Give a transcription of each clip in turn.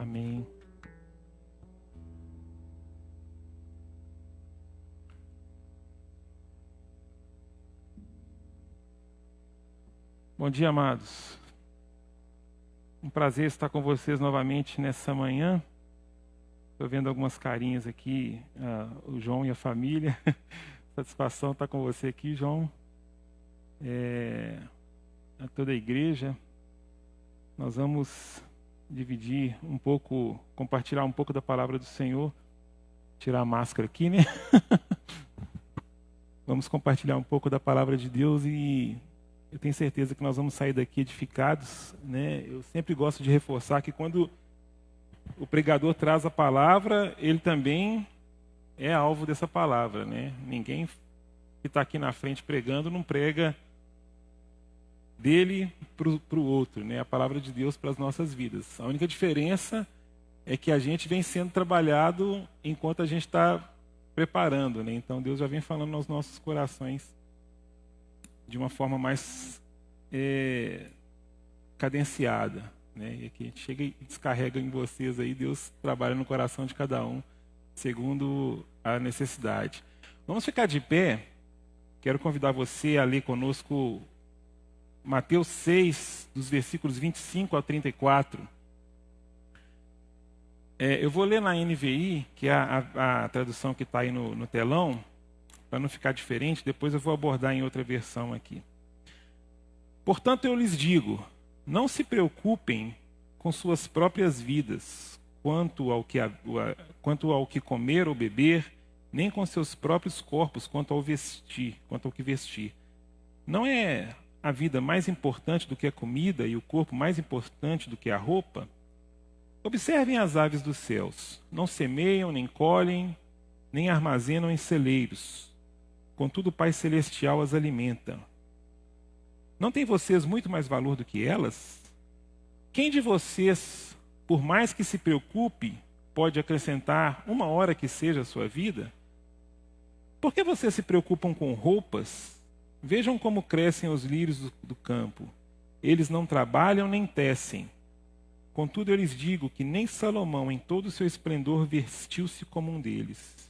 Amém. Bom dia, amados. Um prazer estar com vocês novamente nessa manhã. Estou vendo algumas carinhas aqui, o João e a família. Satisfação estar com você aqui, João. A toda a igreja. Nós vamos dividir um pouco, compartilhar um pouco da palavra do Senhor. Tirar a máscara aqui, né? Vamos compartilhar um pouco da palavra de Deus e eu tenho certeza que nós vamos sair daqui edificados, né? Eu sempre gosto de reforçar que quando o pregador traz a palavra, ele também é alvo dessa palavra, né? Ninguém que está aqui na frente pregando não prega dele para o outro, né? A palavra de Deus para as nossas vidas. A única diferença é que a gente vem sendo trabalhado enquanto a gente está preparando, né? Então Deus já vem falando aos nossos corações de uma forma mais cadenciada, né? E aqui a gente chega e descarrega em vocês aí, Deus trabalha no coração de cada um segundo a necessidade. Vamos ficar de pé. Quero convidar você a ler conosco Mateus 6, dos versículos 25 ao 34. Eu vou ler na NVI, que é a tradução que está aí no telão, para não ficar diferente, depois eu vou abordar em outra versão aqui. Portanto, eu lhes digo, não se preocupem com suas próprias vidas, quanto ao que comer ou beber, nem com seus próprios corpos, quanto ao que vestir. Não é a vida mais importante do que a comida e o corpo mais importante do que a roupa? Observem as aves dos céus. Não semeiam, nem colhem, nem armazenam em celeiros. Contudo, o Pai Celestial as alimenta. Não têm vocês muito mais valor do que elas? Quem de vocês, por mais que se preocupe, pode acrescentar uma hora que seja a sua vida? Por que vocês se preocupam com roupas? Vejam como crescem os lírios do campo. Eles não trabalham nem tecem. Contudo, eu lhes digo que nem Salomão, em todo o seu esplendor, vestiu-se como um deles.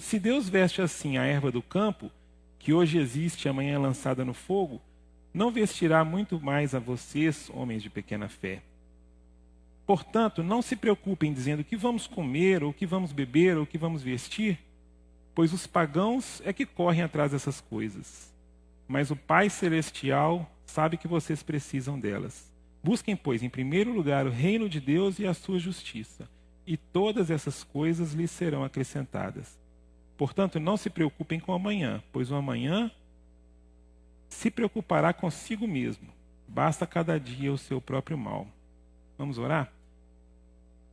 Se Deus veste assim a erva do campo, que hoje existe e amanhã é lançada no fogo, não vestirá muito mais a vocês, homens de pequena fé. Portanto, não se preocupem dizendo o que vamos comer, ou o que vamos beber, ou o que vamos vestir, pois os pagãos é que correm atrás dessas coisas. Mas o Pai Celestial sabe que vocês precisam delas. Busquem, pois, em primeiro lugar o reino de Deus e a sua justiça, e todas essas coisas lhes serão acrescentadas. Portanto, não se preocupem com o amanhã, pois o amanhã se preocupará consigo mesmo. Basta cada dia o seu próprio mal. Vamos orar?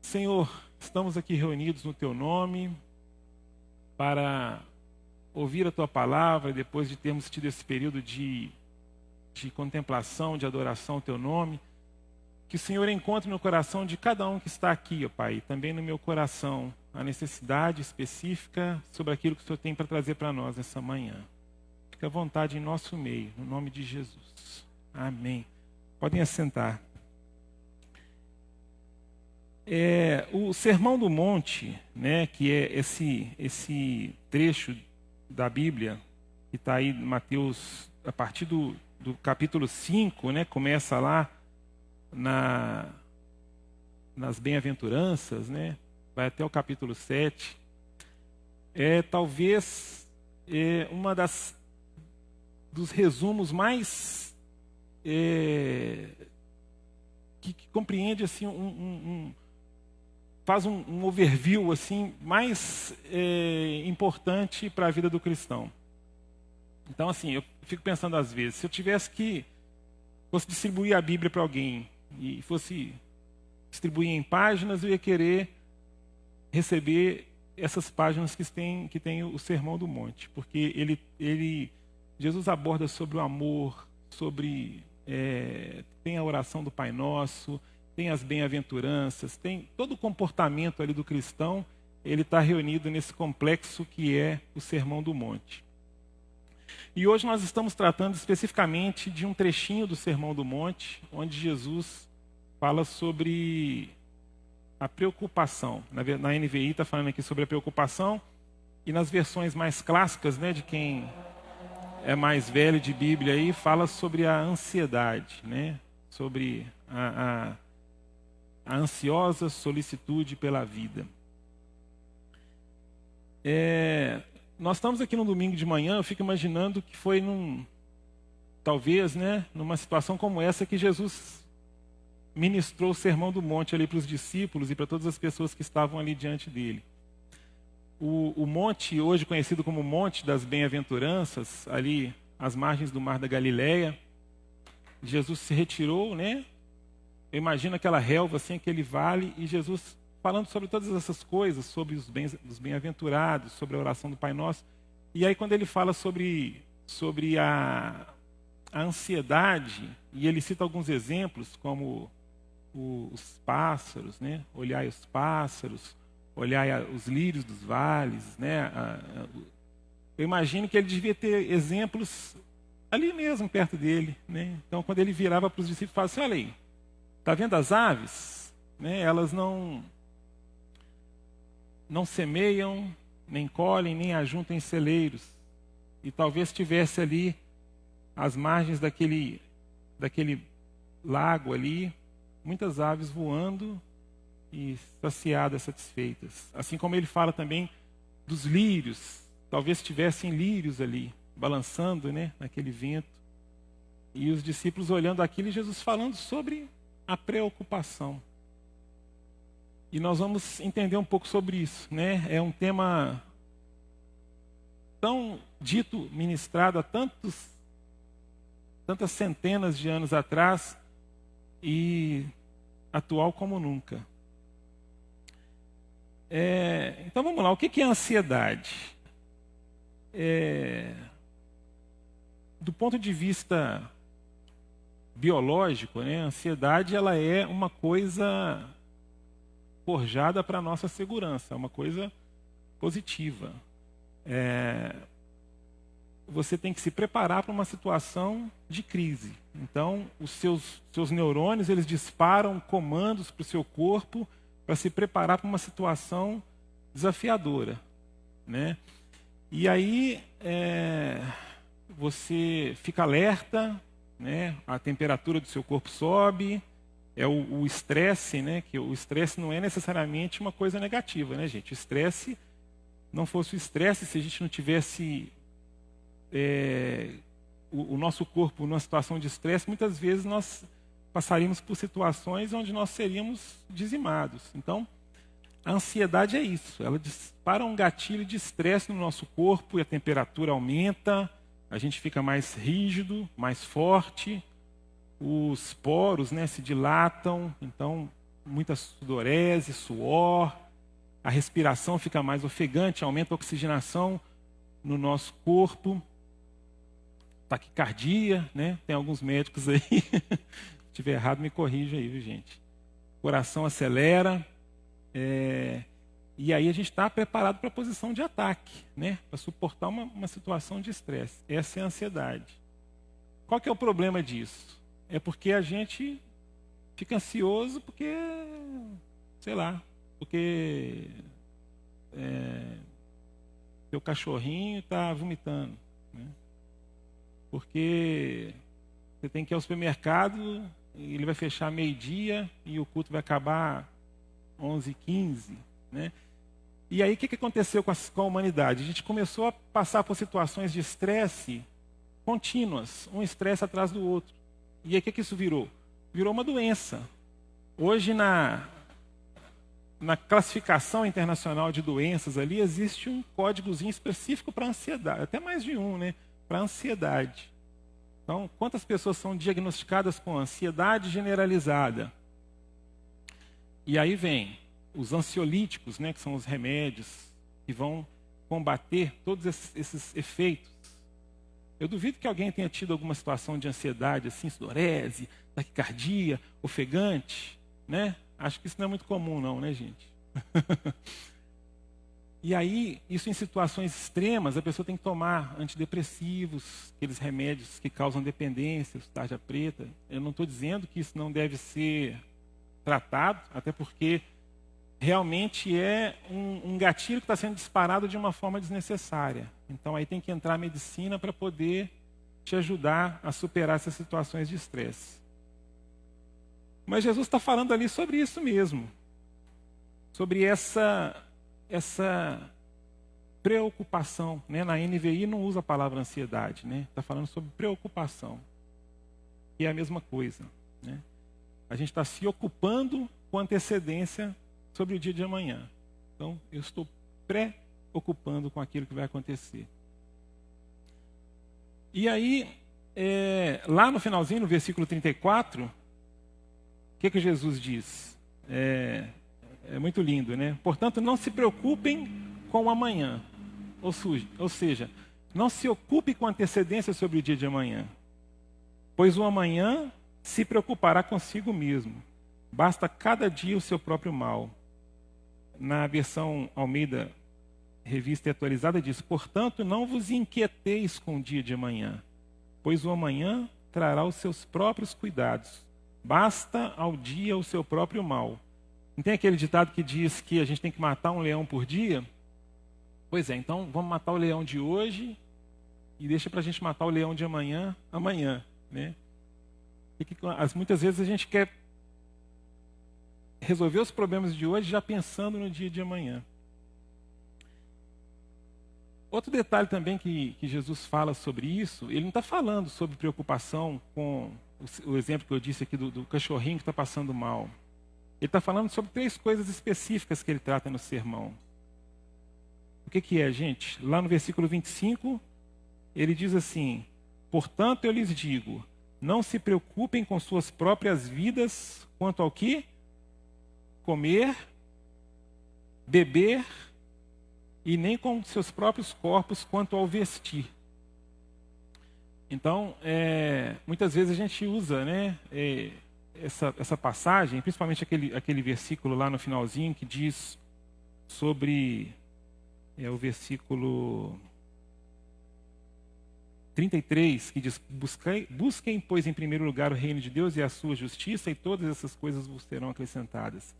Senhor, estamos aqui reunidos no Teu nome para ouvir a Tua palavra, depois de termos tido esse período de contemplação, de adoração ao Teu nome. Que o Senhor encontre no coração de cada um que está aqui, ó Pai, e também no meu coração, a necessidade específica sobre aquilo que o Senhor tem para trazer para nós nessa manhã. Fique à vontade em nosso meio, no nome de Jesus. Amém. Podem assentar. O Sermão do Monte, né, que é esse trecho da Bíblia, que está aí em Mateus, a partir do capítulo 5, né, começa lá nas bem-aventuranças, né, vai até o capítulo 7. Talvez uma dos resumos mais que compreende assim faz um overview assim mais importante para a vida do cristão. Então, assim, eu fico pensando às vezes, se eu fosse distribuir a Bíblia para alguém e fosse distribuir em páginas, eu ia querer receber essas páginas que tem o Sermão do Monte, porque Jesus aborda sobre o amor, tem a oração do Pai Nosso, tem as bem-aventuranças, tem todo o comportamento ali do cristão, ele está reunido nesse complexo que é o Sermão do Monte. E hoje nós estamos tratando especificamente de um trechinho do Sermão do Monte, onde Jesus fala sobre a preocupação. Na NVI está falando aqui sobre a preocupação, e nas versões mais clássicas, né, de quem é mais velho de Bíblia, aí, fala sobre a ansiedade, né, sobre a ansiosa solicitude pela vida. Nós estamos aqui no domingo de manhã, eu fico imaginando que foi talvez, né, numa situação como essa que Jesus ministrou o Sermão do Monte ali para os discípulos e para todas as pessoas que estavam ali diante dele. O monte, hoje conhecido como Monte das Bem-aventuranças, ali às margens do Mar da Galileia, Jesus se retirou, né? Eu imagino aquela relva, assim, aquele vale, e Jesus falando sobre todas essas coisas, sobre os bem-aventurados, sobre a oração do Pai Nosso. E aí quando ele fala sobre a ansiedade, e ele cita alguns exemplos, como os pássaros, né? Olhai os pássaros, olhai os lírios dos vales, né? Eu imagino que ele devia ter exemplos ali mesmo, perto dele, né? Então, quando ele virava para os discípulos, falava assim: olha aí, está vendo as aves? Né? Elas não semeiam, nem colhem, nem ajuntam em celeiros. E talvez tivesse ali, às margens daquele lago ali, muitas aves voando e saciadas, satisfeitas. Assim como ele fala também dos lírios, talvez tivessem lírios ali, balançando, né, naquele vento. E os discípulos olhando aquilo e Jesus falando sobre a preocupação. E nós vamos entender um pouco sobre isso, né? É um tema tão dito, ministrado há tantas centenas de anos atrás e atual como nunca. Então vamos lá, o que é ansiedade? Do ponto de vista biológico, né, a ansiedade ela é uma coisa forjada para a nossa segurança, é uma coisa positiva. Você tem que se preparar para uma situação de crise. Então, os seus neurônios, eles disparam comandos para o seu corpo para se preparar para uma situação desafiadora, né? E aí, você fica alerta, né? A temperatura do seu corpo sobe, o estresse, né? Que o estresse não é necessariamente uma coisa negativa, né, gente? O estresse, não fosse o estresse, se a gente não tivesse o nosso corpo numa situação de estresse, muitas vezes nós passaríamos por situações onde nós seríamos dizimados. Então, a ansiedade é isso, ela dispara um gatilho de estresse no nosso corpo e a temperatura aumenta, a gente fica mais rígido, mais forte, os poros, né, se dilatam, então muita sudorese, suor, a respiração fica mais ofegante, aumenta a oxigenação no nosso corpo, taquicardia, né? Tem alguns médicos aí, se estiver errado me corrija aí, viu, gente? O coração acelera, e aí a gente está preparado para a posição de ataque, né? Para suportar uma situação de estresse. Essa é a ansiedade. Qual que é o problema disso? É porque a gente fica ansioso porque, sei lá, porque seu cachorrinho está vomitando, né? Porque você tem que ir ao supermercado, e ele vai fechar meio-dia e o culto vai acabar 11h15, né? E aí o que aconteceu com a humanidade? A gente começou a passar por situações de estresse contínuas, um estresse atrás do outro. E aí o que isso virou? Virou uma doença. Hoje na classificação internacional de doenças ali existe um códigozinho específico para ansiedade, até mais de um, né? Para ansiedade. Então, quantas pessoas são diagnosticadas com ansiedade generalizada? E aí vem os ansiolíticos, né, que são os remédios que vão combater todos esses efeitos. Eu duvido que alguém tenha tido alguma situação de ansiedade, assim, sudorese, taquicardia, ofegante, né? Acho que isso não é muito comum não, né, gente? E aí, isso em situações extremas, a pessoa tem que tomar antidepressivos, aqueles remédios que causam dependência, tarja preta. Eu não estou dizendo que isso não deve ser tratado, até porque realmente é um gatilho que está sendo disparado de uma forma desnecessária. Então aí tem que entrar a medicina para poder te ajudar a superar essas situações de estresse. Mas Jesus está falando ali sobre isso mesmo, sobre essa preocupação, né? Na NVI não usa a palavra ansiedade, né? Está falando sobre preocupação, que é a mesma coisa, né? A gente está se ocupando com antecedência sobre o dia de amanhã. Então, eu estou preocupando com aquilo que vai acontecer. E aí, lá no finalzinho, no versículo 34, o que Jesus diz? É muito lindo, né? Portanto, não se preocupem com o amanhã. Ou seja, não se ocupe com antecedência sobre o dia de amanhã, pois o amanhã se preocupará consigo mesmo. Basta cada dia o seu próprio mal. Na versão Almeida, revista e atualizada, diz: portanto, não vos inquieteis com o dia de amanhã, pois o amanhã trará os seus próprios cuidados. Basta ao dia o seu próprio mal. Não tem aquele ditado que diz que a gente tem que matar um leão por dia? Pois é, então vamos matar o leão de hoje e deixa para a gente matar o leão de amanhã, né? E muitas vezes a gente quer resolver os problemas de hoje já pensando no dia de amanhã. Outro detalhe também que Jesus fala sobre isso, ele não está falando sobre preocupação com o exemplo que eu disse aqui do cachorrinho que está passando mal. Ele está falando sobre 3 coisas específicas que ele trata no sermão. O que é, gente? Lá no versículo 25, ele diz assim: portanto, eu lhes digo, não se preocupem com suas próprias vidas quanto ao que? Comer, beber, e nem com seus próprios corpos quanto ao vestir. Então, muitas vezes a gente usa, né, essa passagem, principalmente aquele versículo lá no finalzinho que diz sobre o versículo 33, que diz: busquem, pois, em primeiro lugar o reino de Deus e a sua justiça, e todas essas coisas vos serão acrescentadas.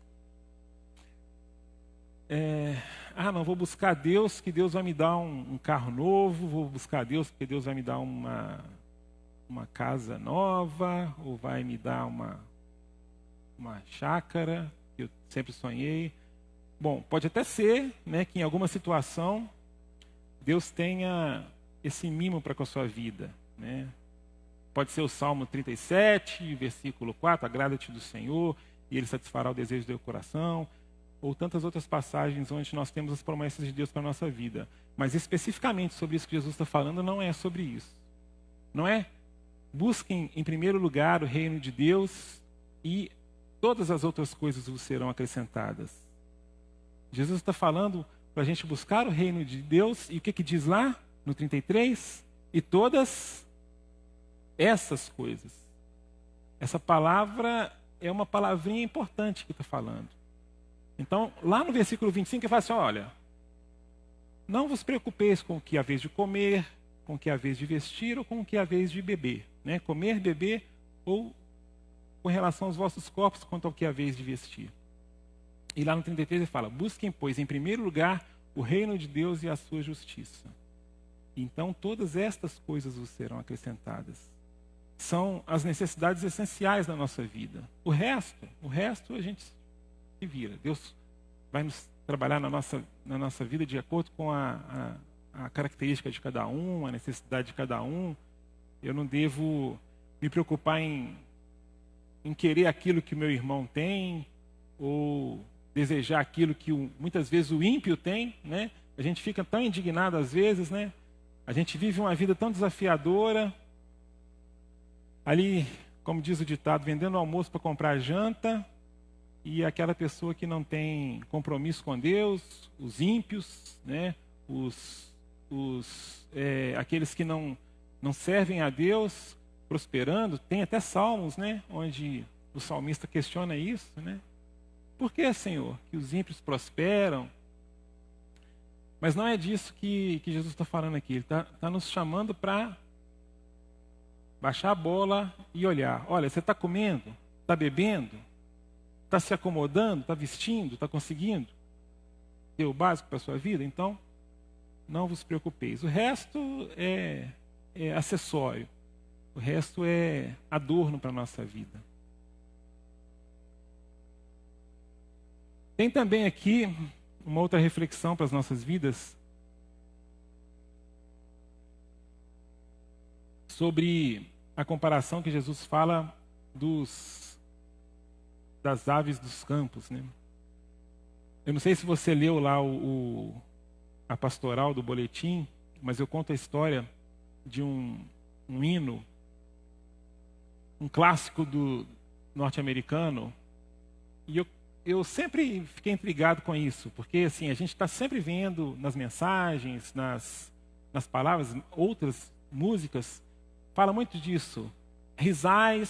Não, vou buscar Deus, que Deus vai me dar um carro novo, vou buscar Deus, porque Deus vai me dar uma casa nova, ou vai me dar uma chácara, que eu sempre sonhei. Bom, pode até ser, né, que em alguma situação Deus tenha esse mimo para com a sua vida, né? Pode ser o Salmo 37, versículo 4, agrada-te do Senhor, e Ele satisfará o desejo do teu coração, ou tantas outras passagens onde nós temos as promessas de Deus para a nossa vida. Mas especificamente sobre isso que Jesus está falando, não é sobre isso. Não é? Busquem em primeiro lugar o reino de Deus e todas as outras coisas vos serão acrescentadas. Jesus está falando para a gente buscar o reino de Deus, e o que diz lá no 33? E todas essas coisas. Essa palavra é uma palavrinha importante que está falando. Então, lá no versículo 25, ele fala assim: olha, não vos preocupeis com o que é a vez de comer, com o que é a vez de vestir, ou com o que é a vez de beber. Né? Comer, beber, ou com relação aos vossos corpos, quanto ao que é a vez de vestir. E lá no 33 ele fala: busquem, pois, em primeiro lugar o reino de Deus e a sua justiça. Então, todas estas coisas vos serão acrescentadas. São as necessidades essenciais da nossa vida. O resto a gente se vira. Deus vai nos trabalhar na nossa vida de acordo com a característica de cada um, a necessidade de cada um. Eu não devo me preocupar em querer aquilo que o meu irmão tem, ou desejar aquilo que muitas vezes o ímpio tem, né? A gente fica tão indignado às vezes, né? A gente vive uma vida tão desafiadora, ali, como diz o ditado, vendendo almoço para comprar janta, e aquela pessoa que não tem compromisso com Deus, os ímpios, né? Aqueles que não servem a Deus, prosperando. Tem até salmos, né? Onde o salmista questiona isso, né? Por que, Senhor, que os ímpios prosperam? Mas não é disso que Jesus está falando aqui. Ele está nos chamando para baixar a bola e olhar. Olha, você está comendo? Está bebendo? Está se acomodando? Está vestindo? Está conseguindo ter o básico para a sua vida? Então, não vos preocupeis. O resto é acessório. O resto é adorno para a nossa vida. Tem também aqui uma outra reflexão para as nossas vidas sobre a comparação que Jesus fala das aves dos campos, né? Eu não sei se você leu lá a pastoral do boletim, mas eu conto a história de um hino, um clássico do norte-americano, e eu sempre fiquei intrigado com isso, porque assim, a gente está sempre vendo nas mensagens, nas palavras, outras músicas, fala muito disso. His eye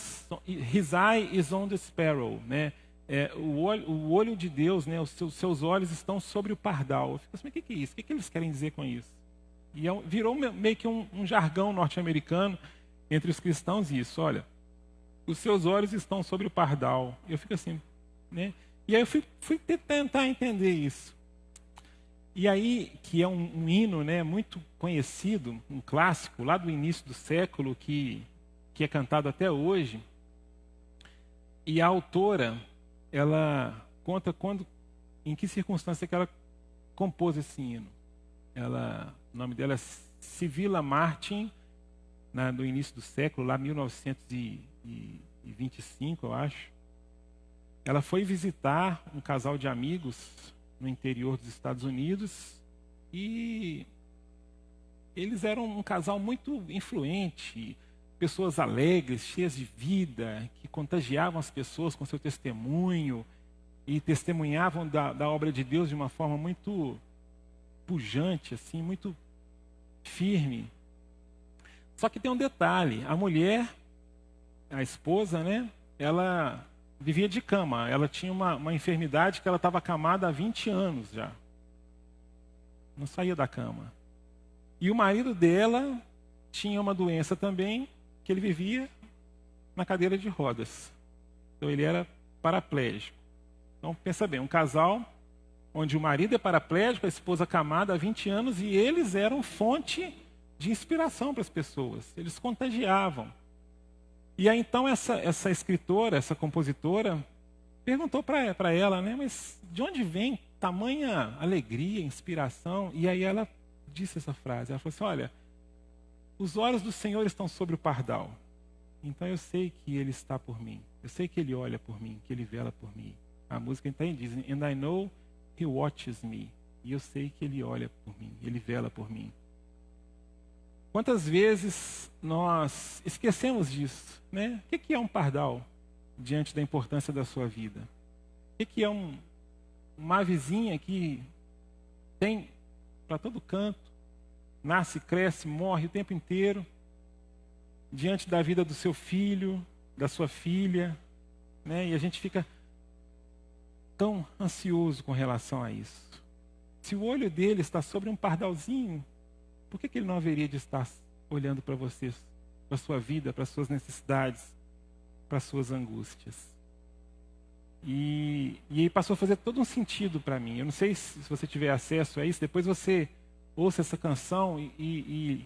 is on the sparrow, né? O olho de Deus, né? Os seus olhos estão sobre o pardal. Eu fico assim, mas o que é isso? O que eles querem dizer com isso? E virou meio que um jargão norte-americano entre os cristãos isso. Olha, os seus olhos estão sobre o pardal. Eu fico assim, né? E aí eu fui tentar entender isso. E aí, que é um hino, né, muito conhecido, um clássico, lá do início do século, que é cantado até hoje. E a autora, ela conta em que circunstância que ela compôs esse hino. O nome dela é Sibila Martin, no início do século, lá 1925, eu acho. Ela foi visitar um casal de amigos no interior dos Estados Unidos e eles eram um casal muito influente, pessoas alegres, cheias de vida, que contagiavam as pessoas com seu testemunho e testemunhavam da obra de Deus de uma forma muito pujante, assim, muito firme. Só que tem um detalhe, a mulher, a esposa, né, ela vivia de cama. Ela tinha uma enfermidade que ela estava acamada há 20 anos já. Não saía da cama. E o marido dela tinha uma doença também, que ele vivia na cadeira de rodas. Então ele era paraplégico. Então pensa bem, um casal onde o marido é paraplégico, a esposa acamada há 20 anos, e eles eram fonte de inspiração para as pessoas. Eles contagiavam. E aí então essa escritora, essa compositora, perguntou para ela, né, mas de onde vem tamanha alegria, inspiração? E aí ela disse essa frase, ela falou assim, olha, os olhos do Senhor estão sobre o pardal, então eu sei que Ele está por mim, eu sei que Ele olha por mim, que Ele vela por mim. A música então diz, and I know He watches me, e eu sei que Ele olha por mim, Ele vela por mim. Quantas vezes nós esquecemos disso, né? O que é um pardal diante da importância da sua vida? O que é uma avezinha que tem para todo canto, nasce, cresce, morre o tempo inteiro, diante da vida do seu filho, da sua filha, né? E a gente fica tão ansioso com relação a isso. Se o olho dele está sobre um pardalzinho, por que ele não haveria de estar olhando para você, para a sua vida, para as suas necessidades, para as suas angústias? E aí passou a fazer todo um sentido para mim. Eu não sei se você tiver acesso a isso, depois você ouça essa canção e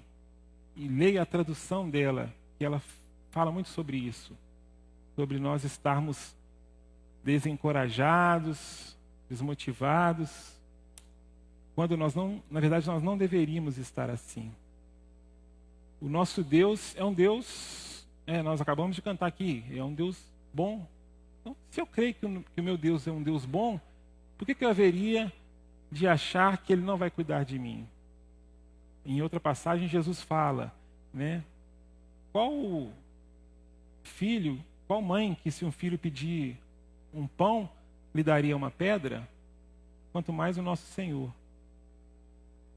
leia a tradução dela, que ela fala muito sobre isso, sobre nós estarmos desencorajados, desmotivados, quando nós não, na verdade, nós não deveríamos estar assim. O nosso Deus é um Deus, nós acabamos de cantar aqui, é um Deus bom. Então, se eu creio que o meu Deus é um Deus bom, por que eu haveria de achar que Ele não vai cuidar de mim? Em outra passagem, Jesus fala, né? Qual filho, qual mãe que se um filho pedir um pão, lhe daria uma pedra? Quanto mais o nosso Senhor.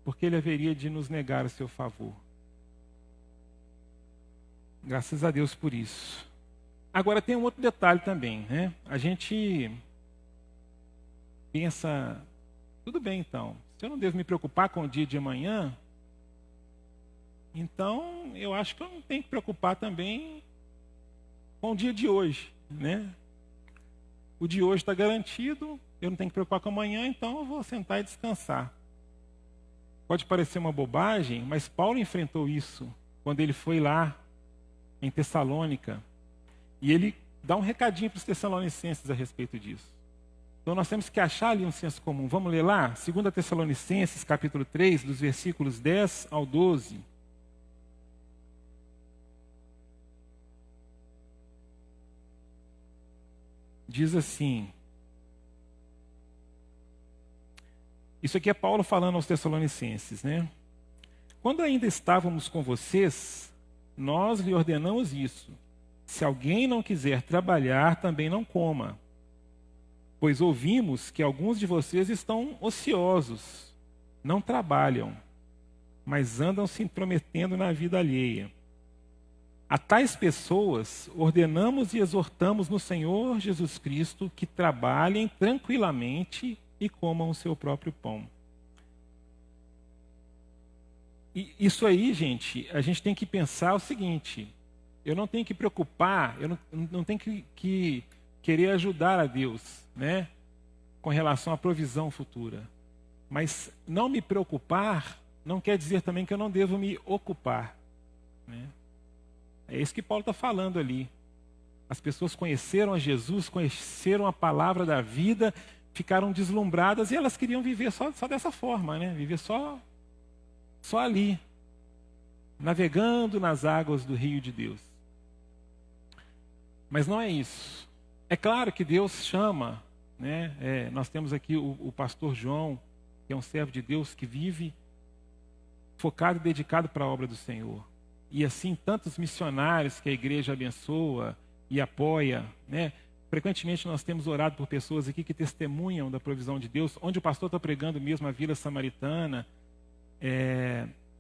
Porque Ele haveria de nos negar o seu favor. Graças a Deus por isso. Agora tem um outro detalhe também, né? A gente pensa, tudo bem então, se eu não devo me preocupar com o dia de amanhã, então eu acho que eu não tenho que preocupar também com o dia de hoje, né? o de hoje está garantido, eu não tenho que preocupar com amanhã, então eu vou sentar e descansar. Pode parecer uma bobagem, mas Paulo enfrentou isso quando ele foi lá em Tessalônica. E ele dá um recadinho para os tessalonicenses a respeito disso. Então nós temos que achar ali um senso comum. Vamos ler lá? 2 Tessalonicenses, capítulo 3, dos versículos 10 ao 12. Diz assim. Isso aqui é Paulo falando aos Tessalonicenses, né? Quando ainda estávamos com vocês, nós lhe ordenamos isso. Se alguém não quiser trabalhar, também não coma. Pois ouvimos que alguns de vocês estão ociosos, não trabalham, mas andam se intrometendo na vida alheia. A tais pessoas ordenamos e exortamos no Senhor Jesus Cristo que trabalhem tranquilamente e comam o seu próprio pão. E isso aí, gente, a gente tem que pensar o seguinte: eu não tenho que preocupar, eu não tenho que querer ajudar a Deus, né, com relação à provisão futura. Mas não me preocupar não quer dizer também que eu não devo me ocupar, né? É isso que Paulo está falando ali. As pessoas conheceram a Jesus, conheceram a palavra da vida, ficaram deslumbradas e elas queriam viver só dessa forma, né? Viver só ali, navegando nas águas do rio de Deus. Mas não é isso. É claro que Deus chama, né? Nós temos aqui o pastor João, que é um servo de Deus que vive focado e dedicado para a obra do Senhor. E assim, tantos missionários que a igreja abençoa e apoia, né? Frequentemente nós temos orado por pessoas aqui que testemunham da provisão de Deus. Onde o pastor está pregando mesmo a Vila Samaritana,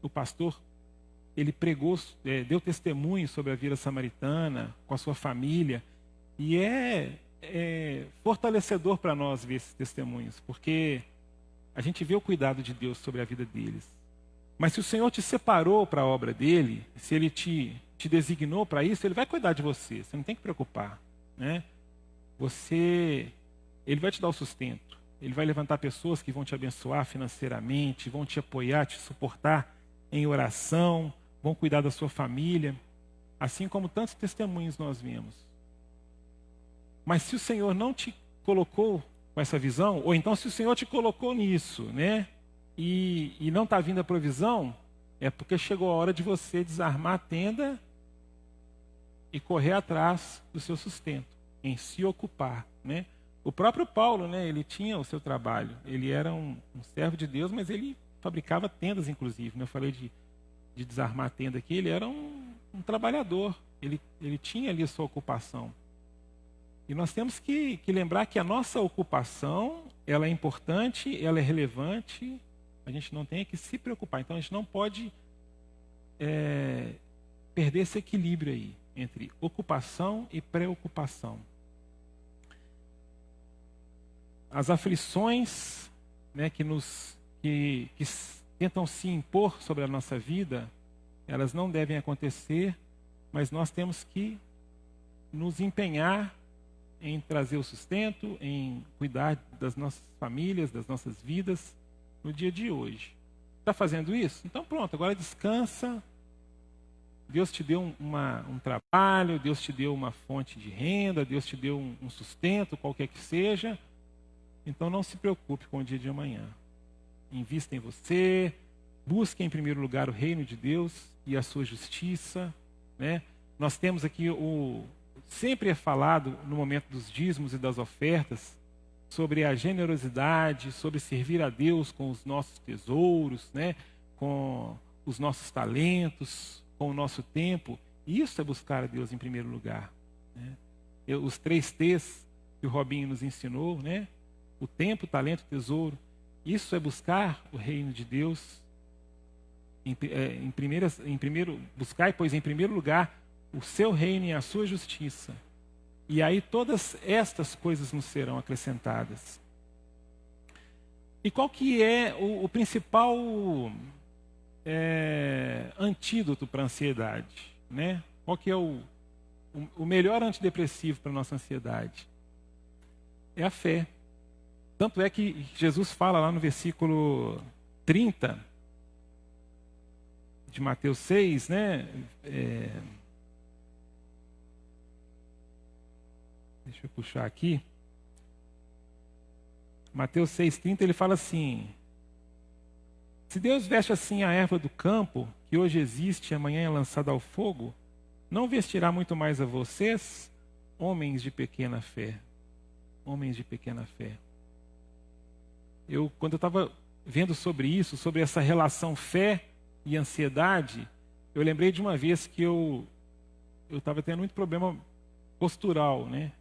o pastor, ele pregou, deu testemunho sobre a Vila Samaritana com a sua família. E é fortalecedor para nós ver esses testemunhos, porque a gente vê o cuidado de Deus sobre a vida deles. Mas se o Senhor te separou para a obra dele, se ele te designou para isso, ele vai cuidar de você. Você não tem que preocupar, né? Ele vai te dar o sustento. Ele vai levantar pessoas que vão te abençoar financeiramente, vão te apoiar, te suportar em oração, vão cuidar da sua família, assim como tantos testemunhos nós vemos. Mas se o Senhor não te colocou com essa visão, ou então se o Senhor te colocou nisso, né? E não está vindo a provisão, é porque chegou a hora de você desarmar a tenda e correr atrás do seu sustento, em se ocupar, né? O próprio Paulo, né, ele tinha o seu trabalho, ele era um servo de Deus, mas ele fabricava tendas, inclusive, né? Eu falei de desarmar a tenda aqui, ele era um trabalhador, ele tinha ali a sua ocupação. E nós temos que lembrar que a nossa ocupação, ela é importante, ela é relevante, a gente não tem que se preocupar. Então a gente não pode perder esse equilíbrio aí, entre ocupação e preocupação. As aflições, né, que tentam se impor sobre a nossa vida, elas não devem acontecer, mas nós temos que nos empenhar em trazer o sustento, em cuidar das nossas famílias, das nossas vidas no dia de hoje. Está fazendo isso? Então pronto, agora descansa. Deus te deu um trabalho, Deus te deu uma fonte de renda, Deus te deu um sustento, qualquer que seja. Então não se preocupe com o dia de amanhã. Invista em você, busque em primeiro lugar o reino de Deus e a sua justiça, né? Nós temos aqui sempre é falado no momento dos dízimos e das ofertas sobre a generosidade, sobre servir a Deus com os nossos tesouros, né? Com os nossos talentos, com o nosso tempo. Isso é buscar a Deus em primeiro lugar, né? Os 3 T's que o Robinho nos ensinou, né? O tempo, o talento, o tesouro. Isso é buscar o reino de Deus. Buscar, pois, em primeiro lugar, o seu reino e a sua justiça. E aí todas estas coisas nos serão acrescentadas. E qual que é o principal antídoto para a ansiedade, né? Qual que é o melhor antidepressivo para a nossa ansiedade? é a fé. Tanto é que Jesus fala lá no versículo 30 de Mateus 6, né? Deixa eu puxar aqui. Mateus 6,30, ele fala assim: se Deus veste assim a erva do campo, que hoje existe e amanhã é lançada ao fogo, não vestirá muito mais a vocês, homens de pequena fé. Homens de pequena fé. Quando eu estava vendo sobre isso, sobre essa relação fé e ansiedade, eu lembrei de uma vez que eu estava tendo muito problema postural, né?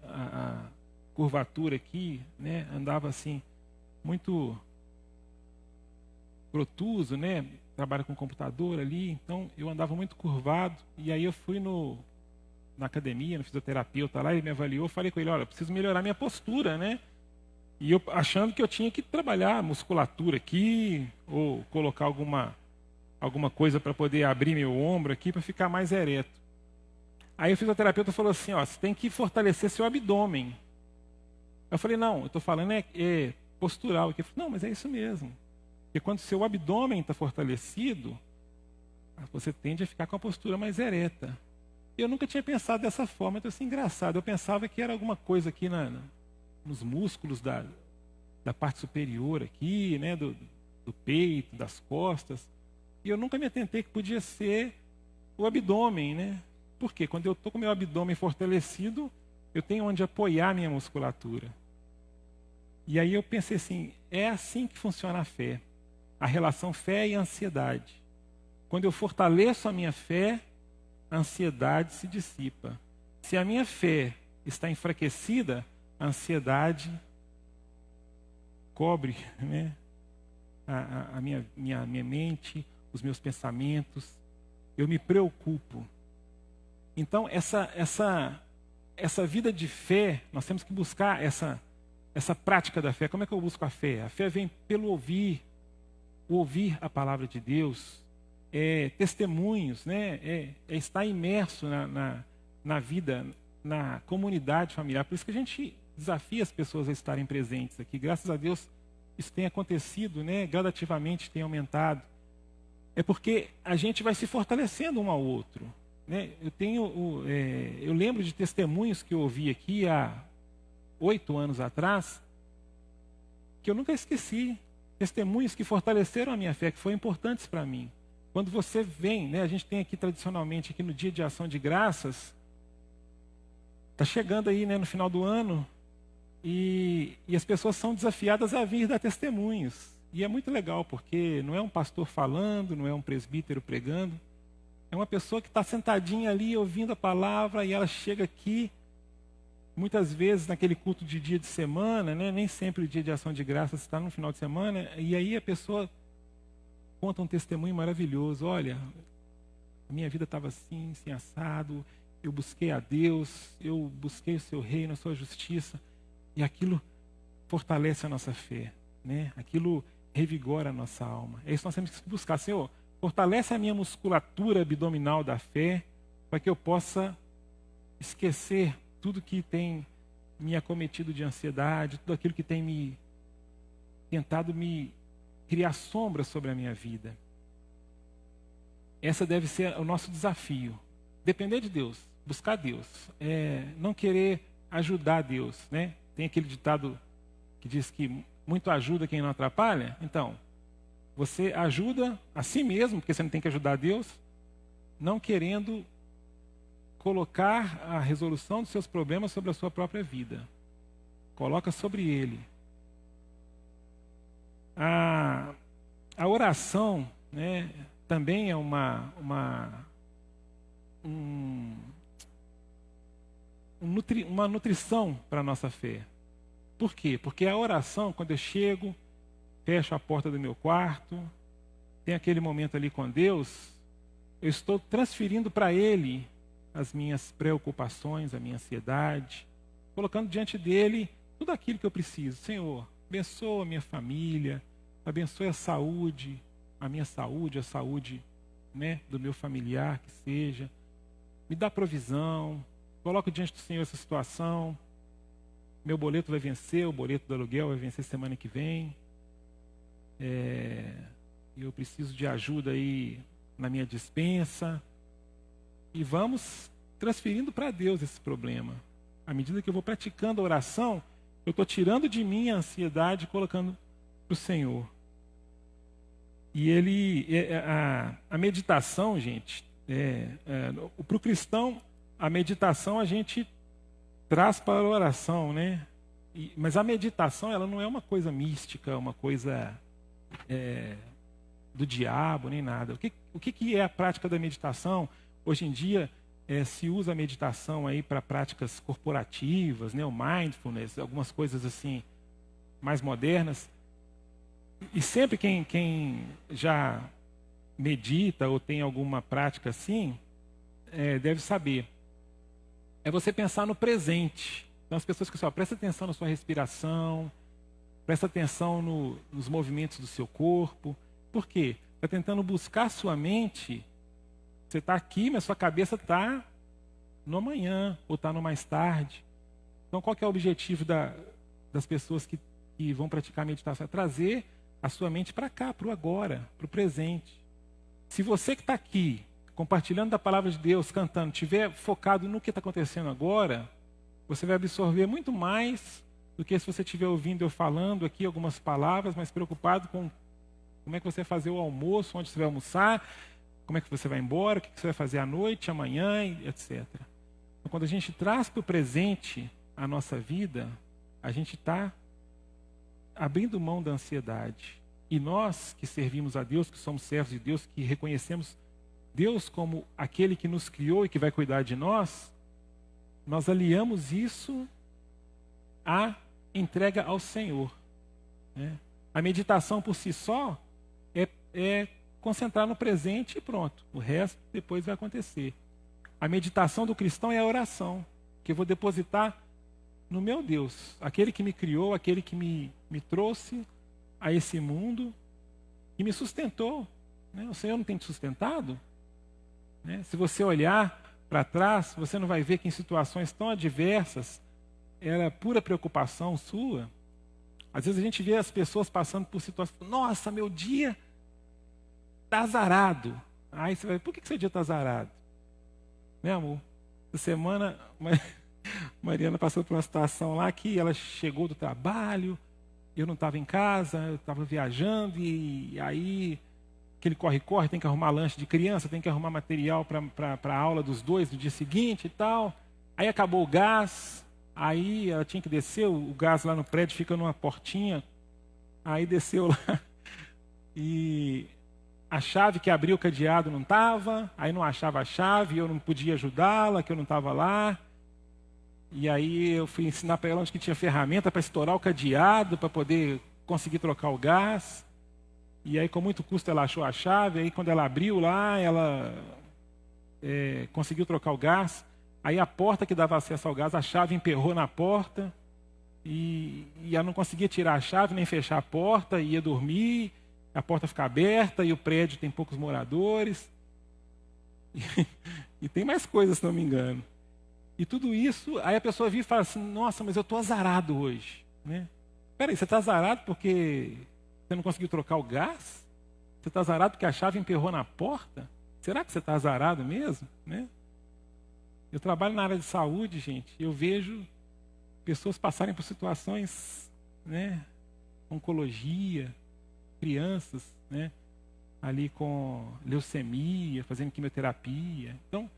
A curvatura aqui, né? Andava assim, muito protuso, né? Trabalho com computador ali, então eu andava muito curvado, e aí eu fui na academia, no fisioterapeuta lá, ele me avaliou, falei com ele, olha, eu preciso melhorar minha postura, né? E eu achando que eu tinha que trabalhar musculatura aqui, ou colocar alguma coisa para poder abrir meu ombro aqui, para ficar mais ereto. Aí o fisioterapeuta falou assim, ó, você tem que fortalecer seu abdômen. Eu falei, não, eu estou falando é postural. Ele falou, não, mas é isso mesmo. Porque quando seu abdômen está fortalecido, você tende a ficar com a postura mais ereta. Eu nunca tinha pensado dessa forma, então assim, engraçado. Eu pensava que era alguma coisa aqui nos músculos da parte superior aqui, né, do peito, das costas. E eu nunca me atentei que podia ser o abdômen, né? Por quê? Quando eu estou com o meu abdômen fortalecido, eu tenho onde apoiar a minha musculatura. E aí eu pensei assim, é assim que funciona a fé. A relação fé e ansiedade. Quando eu fortaleço a minha fé, a ansiedade se dissipa. Se a minha fé está enfraquecida, a ansiedade cobre, né, a minha mente, os meus pensamentos. Eu me preocupo. Então, essa vida de fé, nós temos que buscar essa prática da fé. Como é que eu busco a fé? A fé vem pelo ouvir a palavra de Deus, testemunhos, né? É estar imerso na vida, na comunidade familiar. Por isso que a gente desafia as pessoas a estarem presentes aqui. Graças a Deus, isso tem acontecido, né? Gradativamente tem aumentado. É porque a gente vai se fortalecendo um ao outro. Né? Eu lembro de testemunhos que eu ouvi aqui há 8 anos atrás, que eu nunca esqueci. Testemunhos que fortaleceram a minha fé, que foram importantes para mim. Quando você vem, né, a gente tem aqui tradicionalmente, aqui no Dia de Ação de Graças, está chegando aí, né, no final do ano, e as pessoas são desafiadas a vir dar testemunhos. E é muito legal, porque não é um pastor falando, não é um presbítero pregando, é uma pessoa que está sentadinha ali ouvindo a palavra, e ela chega aqui, muitas vezes naquele culto de dia de semana, né? Nem sempre o dia de ação de graças está no final de semana, e aí a pessoa conta um testemunho maravilhoso. Olha, a minha vida estava assim, assim assado, eu busquei a Deus, eu busquei o seu reino, a sua justiça, e aquilo fortalece a nossa fé, né? Aquilo revigora a nossa alma. É isso que nós temos que buscar. Senhor, fortalece a minha musculatura abdominal da fé, para que eu possa esquecer tudo que tem me acometido de ansiedade, tudo aquilo que tem tentado me criar sombras sobre a minha vida. Essa deve ser o nosso desafio. Depender de Deus, buscar Deus, não querer ajudar Deus, né? Tem aquele ditado que diz que muito ajuda quem não atrapalha. Então, você ajuda a si mesmo, porque você não tem que ajudar Deus, não querendo colocar a resolução dos seus problemas sobre a sua própria vida. Coloca sobre ele. A oração, né, também é uma nutrição para a nossa fé. Por quê? Porque a oração, quando eu chego, fecho a porta do meu quarto, tem aquele momento ali com Deus, eu estou transferindo para Ele as minhas preocupações, a minha ansiedade, colocando diante dele tudo aquilo que eu preciso. Senhor, abençoa a minha família, abençoe a minha saúde, a saúde, né, do meu familiar que seja. Me dá provisão, coloco diante do Senhor essa situação. meu boleto vai vencer, o boleto do aluguel vai vencer semana que vem. Eu preciso de ajuda aí na minha despensa. E vamos transferindo para Deus esse problema. À medida que eu vou praticando a oração, eu estou tirando de mim a ansiedade e colocando para o Senhor. E a meditação, gente, para o cristão, a meditação a gente traz para a oração, né? Mas a meditação, ela não é uma coisa mística, uma coisa do diabo, nem nada. O que é a prática da meditação? Hoje em dia, se usa a meditação aí para práticas corporativas, né? O mindfulness, algumas coisas assim, mais modernas. E sempre quem já medita ou tem alguma prática assim, deve saber. É você pensar no presente. Então as pessoas que só presta atenção na sua respiração, presta atenção nos movimentos do seu corpo. Por quê? Está tentando buscar sua mente. Você está aqui, mas sua cabeça está no amanhã ou está no mais tarde. Então qual que é o objetivo das pessoas que vão praticar a meditação? É trazer a sua mente para cá, para o agora, para o presente. Se você que está aqui, compartilhando da palavra de Deus, cantando, estiver focado no que está acontecendo agora, você vai absorver muito mais do que se você estiver ouvindo eu falando aqui algumas palavras, mas preocupado com como é que você vai fazer o almoço, onde você vai almoçar, como é que você vai embora, o que você vai fazer à noite, amanhã, etc. Então, quando a gente traz para o presente a nossa vida, a gente está abrindo mão da ansiedade. E nós que servimos a Deus, que somos servos de Deus, que reconhecemos Deus como aquele que nos criou e que vai cuidar de nós, nós aliamos isso à entrega ao Senhor. Né? A meditação por si só é concentrar no presente e pronto. O resto depois vai acontecer. A meditação do cristão é a oração, que eu vou depositar no meu Deus, aquele que me criou, aquele que me trouxe a esse mundo e me sustentou. Né? O Senhor não tem te sustentado? Né? Se você olhar para trás, você não vai ver que em situações tão adversas era pura preocupação sua. Às vezes a gente vê as pessoas passando por situações, nossa, meu dia está azarado. Aí você vai, por que seu dia está azarado? Né, amor? Essa semana, Mariana passou por uma situação lá que ela chegou do trabalho, eu não estava em casa, eu estava viajando, e aí aquele corre-corre, tem que arrumar lanche de criança, tem que arrumar material para a aula dos dois do dia seguinte e tal. Aí acabou o gás, aí ela tinha que descer, o gás lá no prédio fica numa portinha, aí desceu lá e a chave que abriu o cadeado não estava, aí não achava a chave, eu não podia ajudá-la, que eu não estava lá. E aí eu fui ensinar para ela onde que tinha ferramenta para estourar o cadeado, para poder conseguir trocar o gás. E aí com muito custo ela achou a chave, aí quando ela abriu lá, ela conseguiu trocar o gás. Aí a porta que dava acesso ao gás, a chave emperrou na porta, e ela não conseguia tirar a chave, nem fechar a porta, ia dormir, a porta fica aberta, e o prédio tem poucos moradores. E tem mais coisas, se não me engano. E tudo isso, aí a pessoa vira e fala assim, nossa, mas eu estou azarado hoje. Né? Peraí, você está azarado porque você não conseguiu trocar o gás? Você está azarado porque a chave emperrou na porta? Será que você está azarado mesmo? Né? Eu trabalho na área de saúde, gente, e eu vejo pessoas passarem por situações, né, oncologia, crianças, né, ali com leucemia, fazendo quimioterapia. Então,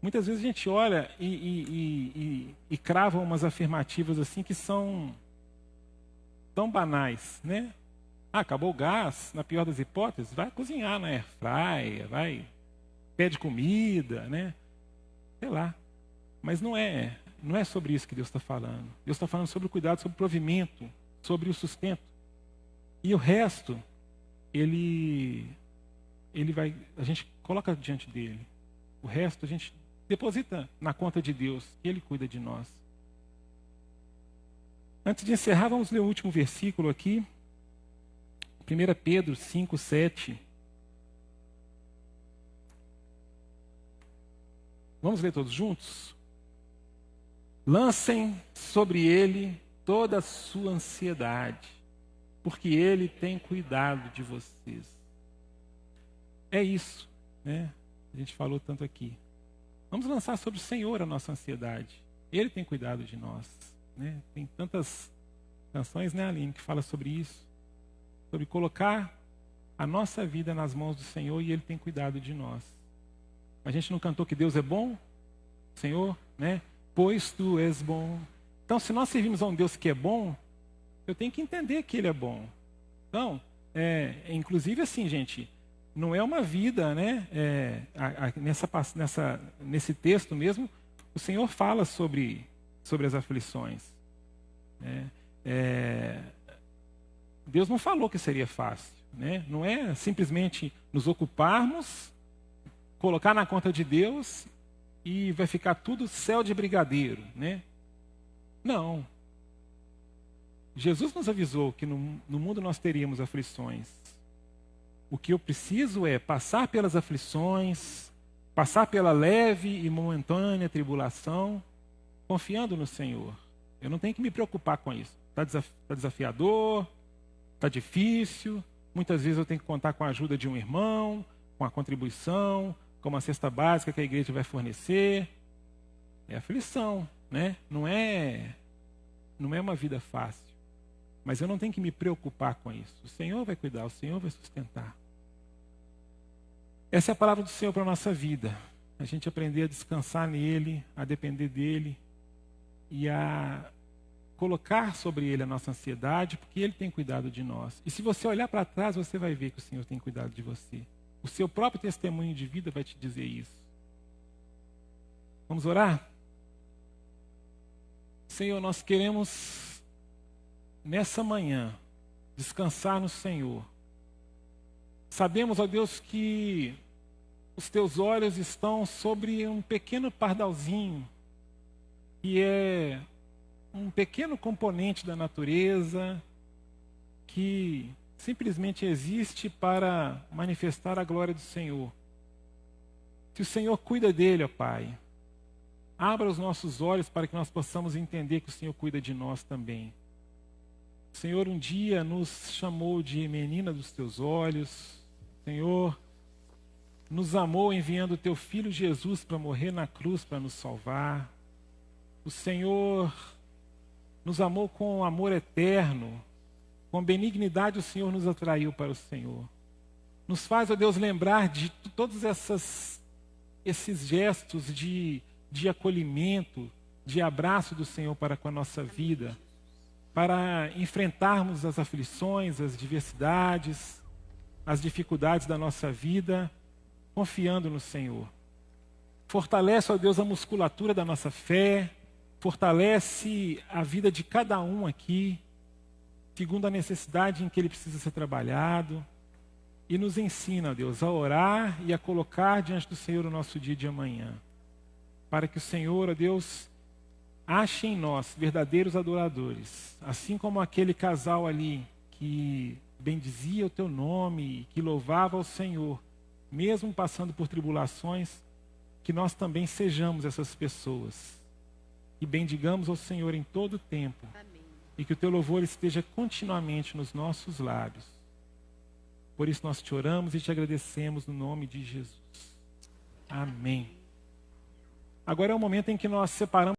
muitas vezes a gente olha e crava umas afirmativas assim que são tão banais, né? Ah, acabou o gás, na pior das hipóteses, vai cozinhar na airfryer, pede comida, né? Sei lá. Mas não é sobre isso que Deus está falando. Deus está falando sobre o cuidado, sobre o provimento, sobre o sustento. E o resto, a gente coloca diante dele. O resto a gente deposita na conta de Deus, que ele cuida de nós. Antes de encerrar, vamos ler o último versículo aqui. 1 Pedro 5, 7. Vamos ler todos juntos? Lancem sobre ele toda a sua ansiedade, porque ele tem cuidado de vocês. É isso, né? A gente falou tanto aqui. Vamos lançar sobre o Senhor a nossa ansiedade. Ele tem cuidado de nós, né? Tem tantas canções, né, Aline, que fala sobre isso, sobre colocar a nossa vida nas mãos do Senhor e Ele tem cuidado de nós. A gente não cantou que Deus é bom? Senhor, né? Pois Tu és bom. Então, se nós servimos a um Deus que é bom, eu tenho que entender que Ele é bom. Então, inclusive assim, gente, não é uma vida, né? Nesse texto mesmo, o Senhor fala sobre as aflições. Né? Deus não falou que seria fácil, né? Não é simplesmente nos ocuparmos, colocar na conta de Deus e vai ficar tudo céu de brigadeiro, né? Não. Jesus nos avisou que no mundo nós teríamos aflições. O que eu preciso é passar pelas aflições, passar pela leve e momentânea tribulação, confiando no Senhor. Eu não tenho que me preocupar com isso. Está desafiador, está difícil. Muitas vezes eu tenho que contar com a ajuda de um irmão, com a contribuição, com uma cesta básica que a igreja vai fornecer. É aflição, né? Não é uma vida fácil. Mas eu não tenho que me preocupar com isso. O Senhor vai cuidar, o Senhor vai sustentar. Essa é a palavra do Senhor para a nossa vida. A gente aprender a descansar nele, a depender dele e a colocar sobre ele a nossa ansiedade, porque ele tem cuidado de nós. E se você olhar para trás, você vai ver que o Senhor tem cuidado de você. O seu próprio testemunho de vida vai te dizer isso. Vamos orar? Senhor, nós queremos, nessa manhã, descansar no Senhor. Sabemos, ó Deus, que os teus olhos estão sobre um pequeno pardalzinho, que é um pequeno componente da natureza, que simplesmente existe para manifestar a glória do Senhor. Se o Senhor cuida dele, ó Pai, abra os nossos olhos para que nós possamos entender que o Senhor cuida de nós também. O Senhor um dia nos chamou de menina dos teus olhos. O Senhor nos amou enviando o teu Filho Jesus para morrer na cruz para nos salvar. O Senhor nos amou com amor eterno. Com benignidade o Senhor nos atraiu para o Senhor. Nos faz, ó Deus, lembrar de todos esses gestos de acolhimento, de abraço do Senhor para com a nossa vida, para enfrentarmos as aflições, as diversidades, as dificuldades da nossa vida, confiando no Senhor. Fortalece, ó Deus, a musculatura da nossa fé, fortalece a vida de cada um aqui, segundo a necessidade em que ele precisa ser trabalhado, e nos ensina, ó Deus, a orar e a colocar diante do Senhor o nosso dia de amanhã, para que o Senhor, ó Deus, ache em nós verdadeiros adoradores, assim como aquele casal ali que bendizia o teu nome e que louvava ao Senhor, mesmo passando por tribulações, que nós também sejamos essas pessoas e bendigamos ao Senhor em todo o tempo. Amém. E que o teu louvor esteja continuamente nos nossos lábios. Por isso nós te oramos e te agradecemos no nome de Jesus. Amém. Agora é o momento em que nós separamos